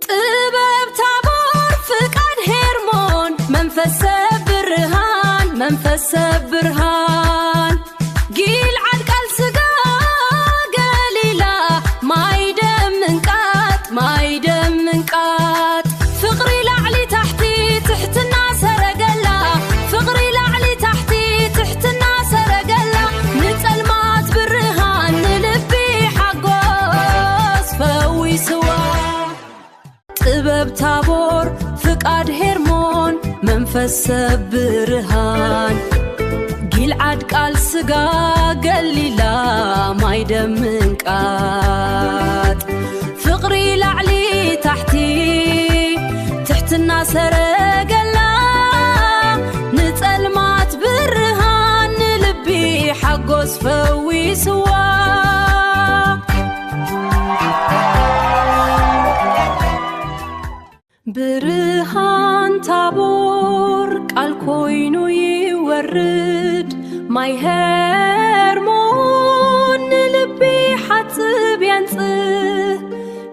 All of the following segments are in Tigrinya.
ጥበብ ታቦር ፍቃድ ሄርሞን መንፈስ ብርሃን መንፈስ ብርሃን ጊልዓድ ቃል ስጋ ገሊላ ማይደም እንቃት ፍቅሪ ላዕሊ ታሕቲ ትሕትና ሰረገላ ፍቅሪ ላዕሊ ታሕቲ ትሕትና ሰረገላ ንጸልማት ብርሃን ንልቢ ሓጎስ ፈዊስዋ ጥበብ ታቦር ፍቃድ ሄርሞን መንፈስ ብርሃን ጊልዓድ ቃል ስጋ ገሊላ ማይደም እንቃት ፍቅሪ ላዕሊ ታሕቲ ትሕትና ሰረገላ ንጸልማት ብርሃን ንልቢ ሓጎስ ፈዊስዋ ብርሃን ታቦር ቃል ኮይኑ ይወርድ ማይ ሄርሞን ንልቢ ሓጽብ ያንጽህ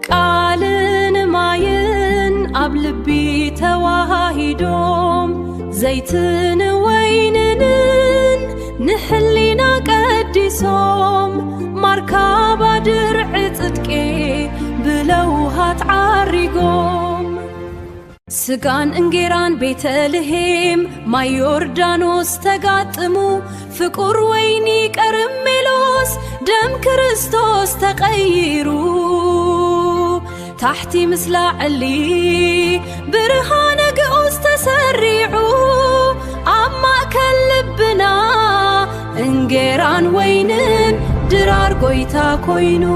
ቃልን ማይን ኣብ ልቢ ተዋሂዶም ዘይትን ወይንን ንሕሊና ቀዲሶም ማርካባ ድርዒ ጽድቄ ብለውሃት ዓሪጎም ስጋን እንጌራን ቤተልሔም ማይ ዮርዳኖስ ተጋጥሙ ፍቁር ወይኒ ቀርሜሎስ ደም ክርስቶስ ተቀይሩ ታሕቲ ምስላዕሊ ብርሃነ ግዑዝ ተሰሪዑ ኣብ ማእከል ልብና እንጌራን ወይንን ድራር ጎይታ ኮይኑ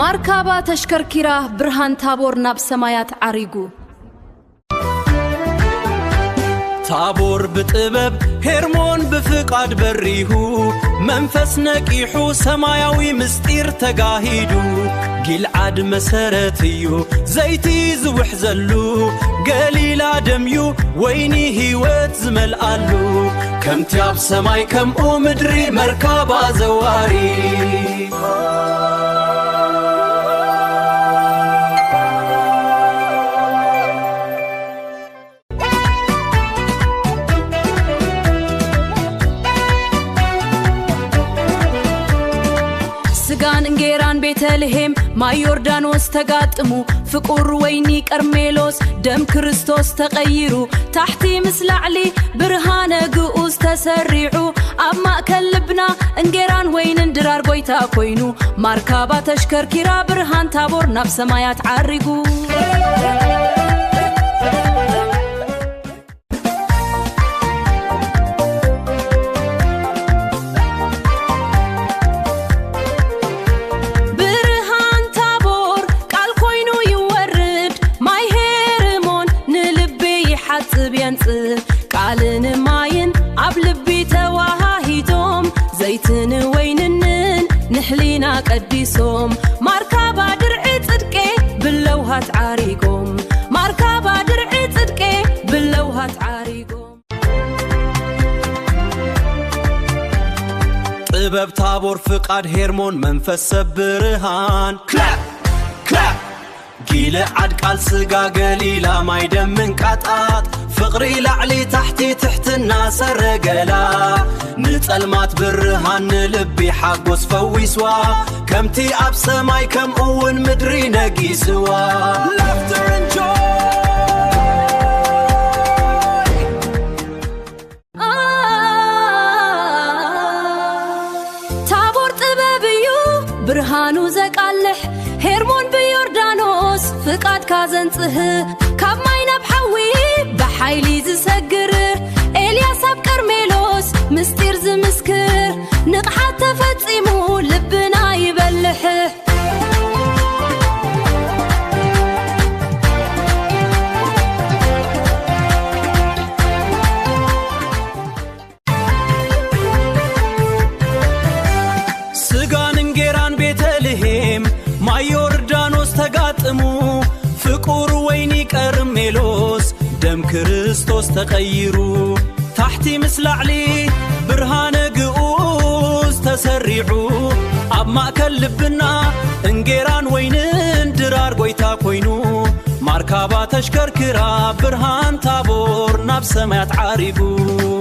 ማርካባ ተሽከርኪራ ብርሃን ታቦር ናብ ሰማያት ዓሪጉ ታቦር ብጥበብ ሄርሞን ብፍቃድ በሪሁ መንፈስ ነቂሑ ሰማያዊ ምስጢር ተጋሂዱ ጊልዓድ መሰረት እዩ ዘይቲ ዝውሕ ዘሉ ገሊላ ደምዩ ወይኒ ህይወት ዝመልአሉ ከምቲ ኣብ ሰማይ ከምኡ ምድሪ መርካባ ዘዋሪ ስጋን እንጌራን ቤተልሔም ማይ ዮርዳኖስ ተጋጥሙ ፍቁር ወይኒ ቀርሜሎስ ደም ክርስቶስ ተቀይሩ ታሕቲ ምስላዕሊ ብርሃነ ግዑዝ ተሰሪዑ ኣብ ማእከል ልብና እንጌራን ወይንን ድራር ጎይታ ኮይኑ ማርካባ ተሽከርኪራ ብርሃን ታቦር ናብ ሰማያት ዓሪጉ ቃልን ማይን ኣብ ልቢ ተዋሂዶም ዘይትን ወይንን ንሕሊና ቀዲሶም ማርካባ ድርዒ ጽድቄ ብለውሃት ዓሪጎም ማርካባ ድርዒ ጽድቄ ብለውሃት ዓሪጎም ጥበብ ታቦር ፍቃድ ሄርሞን መንፈስ ብርሃን ክላፕ ክላፕ ጊልዓድ ቃል ስጋ ገሊላ ማይደም እንቃጣት ፍቅሪ ላዕሊ ታሕቲ ትሕትና ሰረገላ ንጸልማት ብርሃን ንልቢ ሓጎስ ፈዊስዋ ከምቲ ኣብ ሰማይ ከምኡውን ምድሪ ነጊስዋ Laughter and joy ታቦር ጥበብ እዩ ብርሃኑ ዘቃልሕ ሄርሞን ብዮርዳኖስ ፍቃድ ካዘንጽህ ካብ ማይ ናብ ሓዊ በሓይሊ ዝሰግር ኤልያስ ኣብ ቀርሜሎስ ምስጢር ዝምስክር ንቕሓት ተፈጺሙ ልብና ይበልሕ ስጋን እንጌራን ቤተልሔም ማይ ዮርዳኖስ ተጋጥሙ ፍቁር ወይኒ ቀርሜሎስ ደም ክርስቶስ ተቀይሩ ታሕቲ ምስላዕሊ ብርሃነ ግዑዝ ተሰሪዑ ኣብ ማእከል ልብና እንጌራን ወይንን ድራር ጎይታ ኮይኑ مركبة تشكركرا برهان تابور ناب سمات عاربو